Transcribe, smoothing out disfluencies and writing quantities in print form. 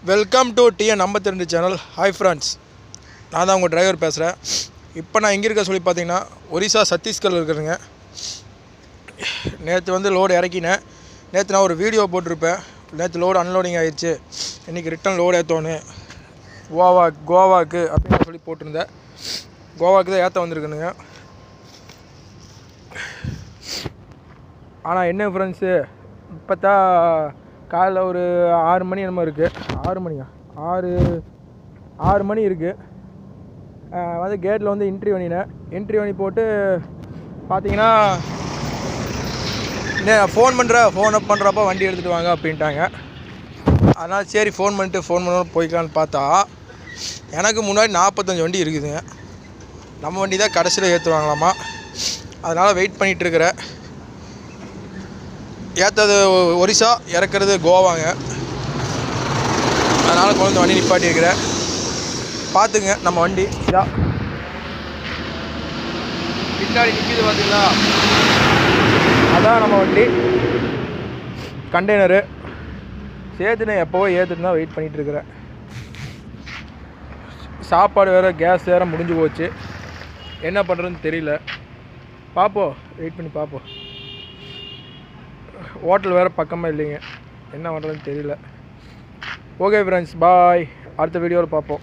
Welcome to TN 52 channel. Hi friends, நான் தான் உங்கள் டிரைவர் பேசுகிறேன். இப்போ நான் எங்கே இருக்க சொல்லி பார்த்தீங்கன்னா ஒரிசா சத்தீஸ்கர் இருக்கிறேங்க. நேற்று வந்து லோடு இறக்கினேன். நேற்று நான் ஒரு வீடியோ போட்டிருப்பேன். நேற்று லோடு அன்லோடிங் ஆகிடுச்சு, இன்றைக்கி ரிட்டன் லோடு ஏற்றோன்னு கோவாவுக்கு அப்படின்னு சொல்லி போட்டிருந்தேன். கோவாவுக்கு தான் ஏற்ற வந்திருக்குனுங்க. ஆனால் என்ன ஃப்ரெண்ட்ஸு, இப்போ தான் காலைல ஒரு 6 மணி என்னமோ இருக்குது. 6 மணி இருக்குது. வந்து கேட்டில் வந்து என்ட்ரி பண்ணி போட்டு பார்த்தீங்கன்னா ஃபோன் பண்ணுறப்ப வண்டி எடுத்துகிட்டு வாங்க அப்படின்ட்டாங்க. அதனால் சரி ஃபோன் பண்ண போய்க்கலான்னு பார்த்தா எனக்கு முன்னாடி 45 வண்டி இருக்குதுங்க. நம்ம வண்டி தான் கடைசியில் ஏற்றுவாங்களாமா. அதனால் வெயிட் பண்ணிகிட்ருக்கிறேன். ஏற்றது ஒரிசா, இறக்குறது கோவாங்க. அதனால் கொண்டு வண்டி நிப்பாட்டியிருக்கிறேன். பார்த்துங்க, நம்ம வண்டி இதான் பின்னாடி நிற்கிது பார்த்தீங்களா, அதான் நம்ம வண்டி. கண்டெய்னரு சேர்த்துன்னு எப்போவோ ஏற்றுட்டு தான் வெயிட் பண்ணிகிட்ருக்கிறேன். சாப்பாடு வேறு, கேஸ் வேறு முடிஞ்சு போச்சு. என்ன பண்ணுறதுன்னு தெரியல. பார்ப்போம், வெயிட் பண்ணி பார்ப்போம். ஹோட்டல் வேறு பக்கமாக இல்லைங்க, என்ன பண்ணுறதுன்னு தெரியல. ஓகே ஃப்ரெண்ட்ஸ், பாய். அடுத்த வீடியோவில் பார்ப்போம்.